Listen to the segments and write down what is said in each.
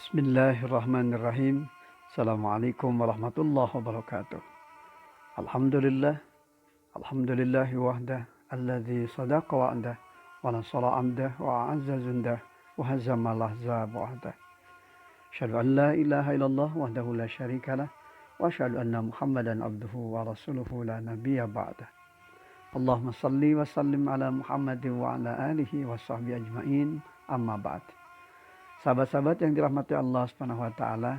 Bismillahirrahmanirrahim. Assalamualaikum warahmatullahi wabarakatuh. Alhamdulillah, alhamdulillahi wahdah, alladzi sadaqa wa'dah, wa nasara 'abdah, wa a'azza jundah, wa hazama al-ahzab wahdah. Asyhadu an la ilaha illallah wahdahu la syarikalah, wa asyhadu anna Muhammadan abduhu wa rasuluhu la nabiyya ba'dah. Allahumma salli wa sallim ala Muhammadin wa ala alihi wa sahbihi ajmain, amma ba'd. Sahabat-sahabat yang dirahmati Allah Subhanahu wa taala,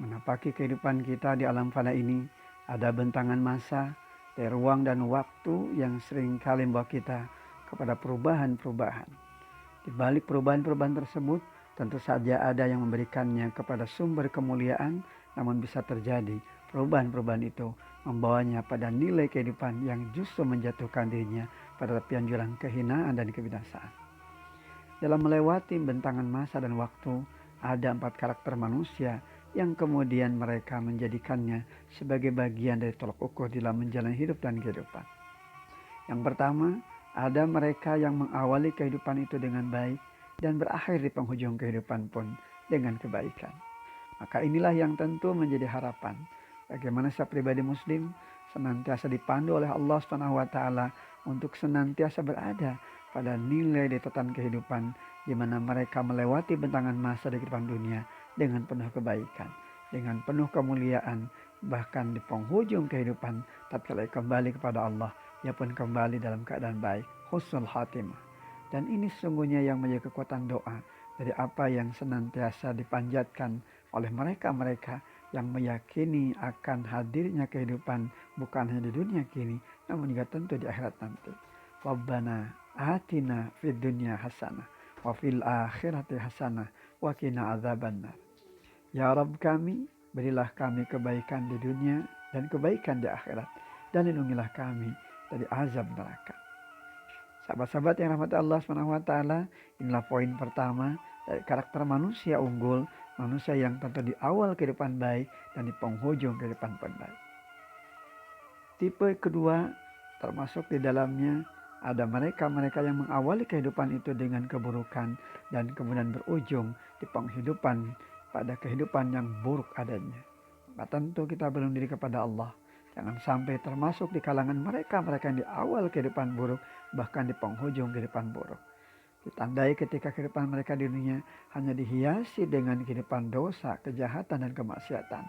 menapaki kehidupan kita di alam fana ini ada bentangan masa, dari ruang dan waktu yang sering kali membawa kita kepada perubahan-perubahan. Di balik perubahan-perubahan tersebut, tentu saja ada yang memberikannya kepada sumber kemuliaan, namun bisa terjadi perubahan-perubahan itu membawanya pada nilai kehidupan yang justru menjatuhkan dirinya pada tepian jurang kehinaan dan kebinasaan. Dalam melewati bentangan masa dan waktu, ada 4 karakter manusia yang kemudian mereka menjadikannya sebagai bagian dari tolok ukur dalam menjalani hidup dan kehidupan. Yang pertama, ada mereka yang mengawali kehidupan itu dengan baik dan berakhir di penghujung kehidupan pun dengan kebaikan. Maka inilah yang tentu menjadi harapan bagaimana setiap pribadi muslim senantiasa dipandu oleh Allah SWT untuk senantiasa berada pada nilai di tatanan kehidupan di mana mereka melewati bentangan masa di kehidupan dunia dengan penuh kebaikan, dengan penuh kemuliaan, bahkan di penghujung kehidupan tatkala kembali kepada Allah, ia pun kembali dalam keadaan baik, husnul khatimah. Dan ini sesungguhnya yang menjadi kekuatan doa dari apa yang senantiasa dipanjatkan oleh mereka-mereka yang meyakini akan hadirnya kehidupan bukan hanya di dunia kini, namun juga tentu di akhirat nanti. Rabbana atina fid dunya hasanah wa fil akhirati hasanah wa qina adzabannar. Ya Rabb kami, berilah kami kebaikan di dunia dan kebaikan di akhirat, dan lindungilah kami dari azab neraka. Sahabat-sahabat yang rahmati Allah SWT, inilah poin pertama dari karakter manusia unggul, manusia yang tentu di awal kehidupan baik dan di penghujung kehidupan pun baik. Tipe kedua termasuk di dalamnya ada mereka-mereka yang mengawali kehidupan itu dengan keburukan dan kemudian berujung di penghidupan pada kehidupan yang buruk adanya. Maka tentu kita berlindung diri kepada Allah. Jangan sampai termasuk di kalangan mereka-mereka yang di awal kehidupan buruk, bahkan di penghujung kehidupan buruk. Ditandai ketika kehidupan mereka di dunia hanya dihiasi dengan kehidupan dosa, kejahatan, dan kemaksiatan.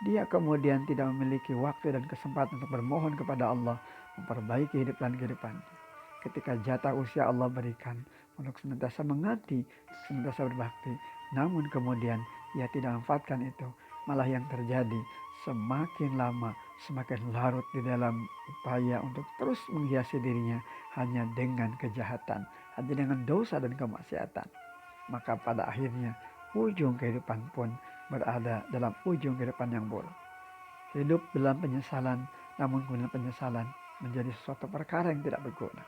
Dia kemudian tidak memiliki waktu dan kesempatan untuk bermohon kepada Allah, memperbaiki hidup dan kehidupannya. Ketika jatah usia Allah berikan untuk senantiasa mengabdi, senantiasa berbakti, namun kemudian ia tidak memanfaatkan itu, malah yang terjadi semakin lama semakin larut di dalam upaya untuk terus menghiasi dirinya hanya dengan kejahatan, hanya dengan dosa dan kemaksiatan. Maka pada akhirnya ujung kehidupan pun berada dalam ujung kehidupan yang buruk. Hidup dalam penyesalan, namun kemudian penyesalan menjadi sesuatu perkara yang tidak berguna.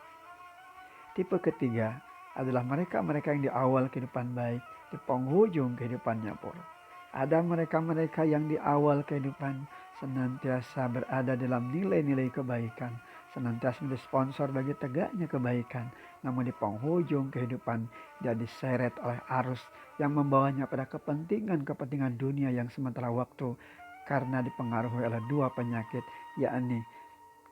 Tipe ketiga adalah mereka-mereka yang di awal kehidupan baik, di penghujung kehidupannya buruk. Ada mereka-mereka yang di awal kehidupan senantiasa berada dalam nilai-nilai kebaikan, senantiasa menjadi sponsor bagi tegaknya kebaikan, namun di penghujung kehidupan dia diseret oleh arus yang membawanya pada kepentingan-kepentingan dunia yang sementara waktu karena dipengaruhi oleh 2 penyakit, yakni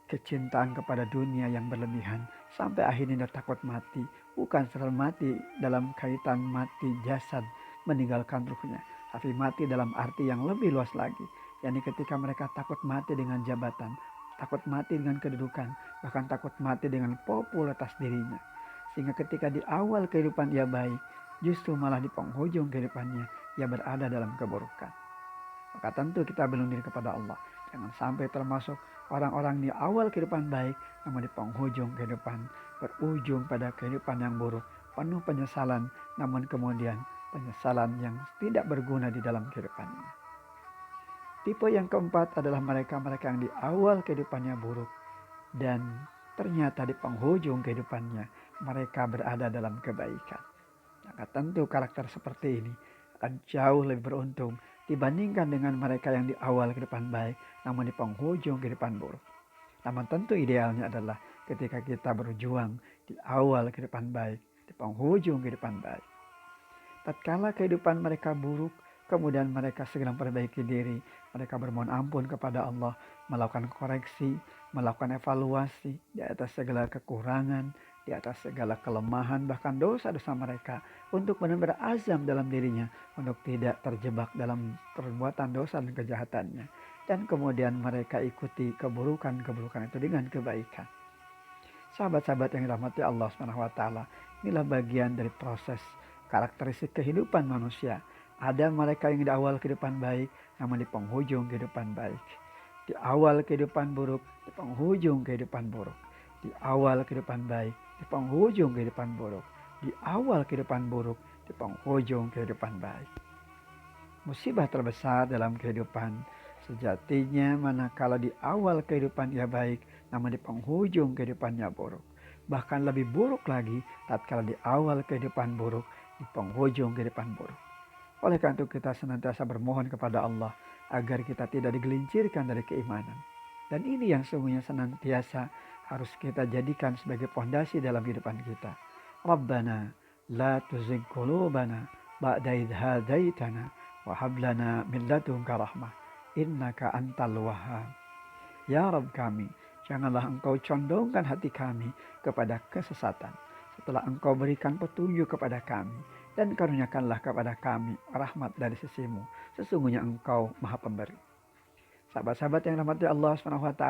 kecintaan kepada dunia yang berlebihan sampai akhirnya dia takut mati, bukan sekedar mati dalam kaitan mati jasad meninggalkan ruhnya, tapi mati dalam arti yang lebih luas lagi, yakni ketika mereka takut mati dengan jabatan, takut mati dengan kedudukan, bahkan takut mati dengan popularitas dirinya. Sehingga ketika di awal kehidupan ia baik, justru malah di penghujung kehidupannya ia berada dalam keburukan. Maka tentu kita berlindung diri kepada Allah. Jangan sampai termasuk orang-orang di awal kehidupan baik, namun di penghujung kehidupan berujung pada kehidupan yang buruk, penuh penyesalan, namun kemudian penyesalan yang tidak berguna di dalam kehidupannya. Tipe yang keempat adalah mereka-mereka yang di awal kehidupannya buruk dan ternyata di penghujung kehidupannya mereka berada dalam kebaikan. Maka tentu karakter seperti ini akan jauh lebih beruntung dibandingkan dengan mereka yang di awal kehidupan baik namun di penghujung kehidupan buruk. Namun tentu idealnya adalah ketika kita berjuang di awal kehidupan baik, di penghujung kehidupan baik. Tatkala kehidupan mereka buruk, kemudian mereka segera memperbaiki diri, mereka bermohon ampun kepada Allah, melakukan koreksi, melakukan evaluasi di atas segala kekurangan, di atas segala kelemahan, bahkan dosa-dosa mereka, untuk benar-benar azam dalam dirinya untuk tidak terjebak dalam perbuatan dosa dan kejahatannya. Dan kemudian mereka ikuti keburukan-keburukan itu dengan kebaikan. Sahabat-sahabat yang dirahmati Allah SWT, inilah bagian dari proses karakteristik kehidupan manusia. Ada mereka yang di awal kehidupan baik, namun di penghujung kehidupan baik. Di awal kehidupan buruk, di penghujung kehidupan buruk. Di awal kehidupan baik, di penghujung kehidupan buruk. Di awal kehidupan buruk, di penghujung kehidupan baik. Musibah terbesar dalam kehidupan sejatinya manakala di awal kehidupan ia baik, namun di penghujung kehidupannya buruk. Bahkan lebih buruk lagi tatkala di awal kehidupan buruk, di penghujung kehidupan buruk. Oleh karena itu kita senantiasa bermohon kepada Allah agar kita tidak digelincirkan dari keimanan. Dan ini yang sungguhnya senantiasa harus kita jadikan sebagai pondasi dalam kehidupan kita. Rabbana la tuzigh qulubana ba'da idh hadaitana wa hab lana min ladunka rahmah innaka antal wahhab. Ya Rabb kami, janganlah Engkau condongkan hati kami kepada kesesatan setelah Engkau berikan petunjuk kepada kami, dan karuniakanlah kepada kami rahmat dari sisimu. Sesungguhnya Engkau Maha Pemberi. Sahabat-sahabat yang dirahmati Allah SWT,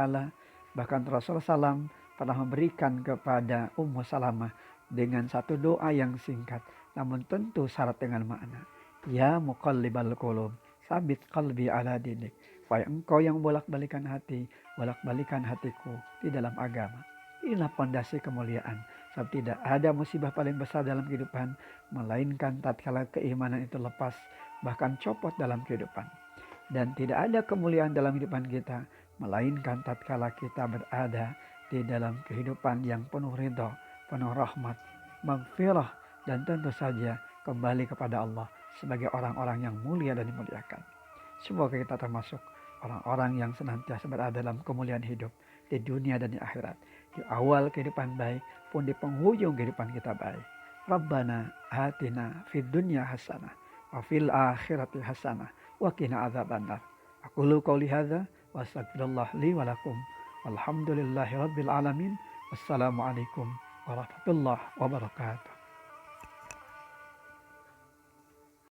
bahkan Rasulullah SAW pernah memberikan kepada Ummu Salamah dengan satu doa yang singkat, namun tentu syarat dengan makna. Ya muqallibal qulub, sabit qalbi ala dinik. Wahai Engkau yang bolak-balikan hati, bolak-balikan hatiku di dalam agama. Inilah pondasi kemuliaan. Sebab tidak ada musibah paling besar dalam kehidupan, melainkan tatkala keimanan itu lepas, bahkan copot dalam kehidupan. Dan tidak ada kemuliaan dalam kehidupan kita, melainkan tatkala kita berada di dalam kehidupan yang penuh ridha, penuh rahmat, maghfirah, dan tentu saja kembali kepada Allah sebagai orang-orang yang mulia dan dimuliakan. Semoga kita termasuk orang-orang yang senantiasa berada dalam kemuliaan hidup di dunia dan di akhirat. Di awal kehidupan baik pun di penghujung kehidupan kita baik. Rabbana atina fid dunya hasanah wa fil akhirati hasanah wa qina adzabannar. Aqulu qouli hadza wa astaghfirullah li wa lakum. Walhamdulillahi rabbil alamin. Wassalamualaikum warahmatullahi wabarakatuh.